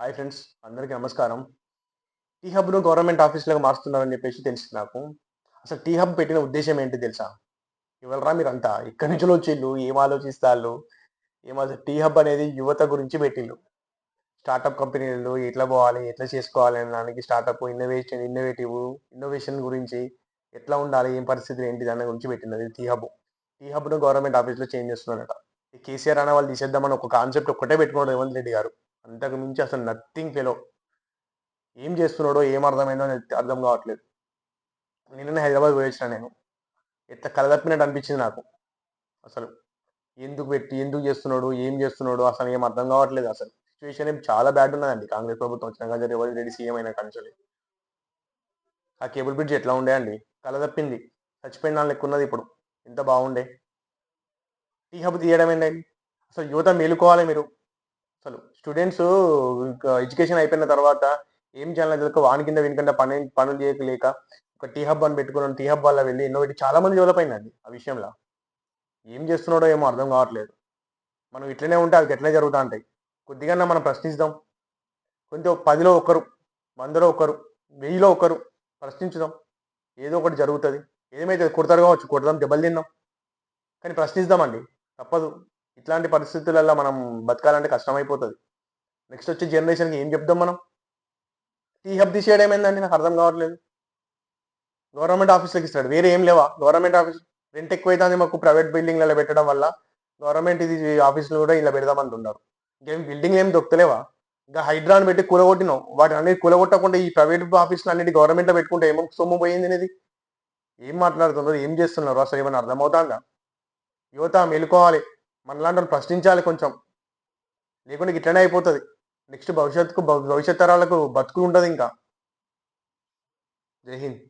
Hi friends, అందరికీ నమస్కారం. Tea హబ్‌ను government ఆఫీస్‌లాగా మారుస్తున్నారని చెప్పేసి తెలిసింది నాకు. అసలు టీ హబ్ పెట్టిన ఉద్దేశ్యం ఏంటి తెలుసా? ఎవర్రా మీరంతా? ఎక్కడి నుంచెల్లో వచ్చిల్లు? ఏం ఆలోచిస్తాల్లు? అసలు టీ హబ్ అనేది యువత గురించి పెట్టిల్లు. స్టార్టప్ కంపెనీలు ఎట్లా పోవాలి? ఎట్లా చేసుకోవాలి? అనే దానికి స్టార్టప్ ఇన్నోవేషన్ గురించి ఎట్లా ఉండాలి? ఏం పరిస్థితులు ఏంటి? దాని గురించి పెట్టినది టీ హబ్. టీ హబ్‌ను గవర్నమెంట్ ఆఫీస్‌లో చేంజ్ చేస్తున్నారట. ఈ కేసీఆర్ అనే వాళ్ళు తీసేద్దామని ఒక కాన్సెప్ట్ ఒక్కటే పెట్టుకున్నాడు రేవంత్ రెడ్డి గారు. అంతకు మించి అసలు నథింగ్ ఫెలో. ఏం చేస్తున్నాడో, ఏం అర్థమైందో అర్థం కావట్లేదు. నిన్ననే హైదరాబాద్ పోయొచ్చిన నేను. ఎట్లా కలదప్పినట్టు అనిపించింది నాకు. అసలు ఎందుకు చేస్తున్నాడు? ఏం చేస్తున్నాడు? అసలు ఏం అర్థం కావట్లేదు అసలు. సిట్యుయేషన్ ఏం చాలా బ్యాడ్ ఉన్నదండి. కాంగ్రెస్ ప్రభుత్వం వచ్చిన కాంచి రేవంత్ రెడ్డి సీఎం అయిన కాంచెల్లి. ఆ కేబుల్ బ్రిడ్జ్ ఎట్లా ఉండే అండి? కలదప్పింది. చచ్చిపోయిన దాని లెక్క ఉన్నది ఇప్పుడు. ఎంత బాగుండే. టీ హబ్ తీయడం ఏంటండి? అసలు యువత మేలుకోవాలి మీరు. అసలు స్టూడెంట్స్ ఇంకా ఎడ్యుకేషన్ అయిపోయిన తర్వాత ఏం చేయాలో తెలవక వాని కింద వీని కింద పనులు చేయలేక ఒక టీ హబ్ అని పెట్టుకున్నాం. టీ హబ్ వల్ల వెళ్ళి ఎన్నో చాలా మంది డెవలప్ అయిందండి ఆ విషయంలో. ఏం చేస్తున్నాడో ఏమో అర్థం కావట్లేదు. మనం ఇట్లనే ఉంటే అది ఎట్లనే జరుగుతా ఉంటాయి. కొద్దిగా మనం ప్రశ్నిద్దాం. కొంచెం 10లో ఒకరు, 100లో ఒకరు, 1000లో ఒకరు ప్రశ్నించుదాం. ఏదో ఒకటి జరుగుతది. ఏమైతే కొడతారు కావచ్చు, కొడదాం, దెబ్బలు తిందాం. కానీ ప్రశ్నిద్దామండి. తప్పదు. ఇట్లాంటి పరిస్థితులలో మనం బతకాలంటే కష్టమైపోతది. నెక్స్ట్ వచ్చే జనరేషన్‌కి ఏం చెప్దాం మనం? టీ హబ్ తీసేయడం ఏందండి? నాకు అర్థం కావట్లేదు. గవర్నమెంట్ ఆఫీస్‌లకి ఇస్తాడు. వేరే ఏం లేవా? గవర్నమెంట్ ఆఫీస్ రెంట్ ఎక్కువైతాంది మాకు ప్రైవేట్ బిల్డింగ్‌లలో పెట్టడం వల్ల. గవర్నమెంట్ ఆఫీస్‌లు కూడా ఇలా పెడదామంటున్నారు. ఇంకేం బిల్డింగ్‌లు ఏం దొరుకుతలేవా? ఇంకా హైడ్రాని పెట్టి కూలగొట్టినావు. వాటినన్నిటి కూలగొట్టకుండా ఈ ప్రైవేట్ ఆఫీస్‌లన్నిటి గవర్నమెంట్‌లో పెట్టుకుంటే ఏం సొమ్ము పోయింది నీది? ఏం మాట్లాడుతున్నారు? ఏం చేస్తున్నారు? అసలు ఏమన్నా అర్థమవుతాందా? యువత మేలుకోవాలి. మనలాంటోళ్ళు ప్రశ్నించాలి కొంచెం. లేకుంటే ఇట్లనే అయిపోతది. నెక్స్ట్ భవిష్యత్తు తరాలకు బతుకు ఉండదింకా. జై హింద్.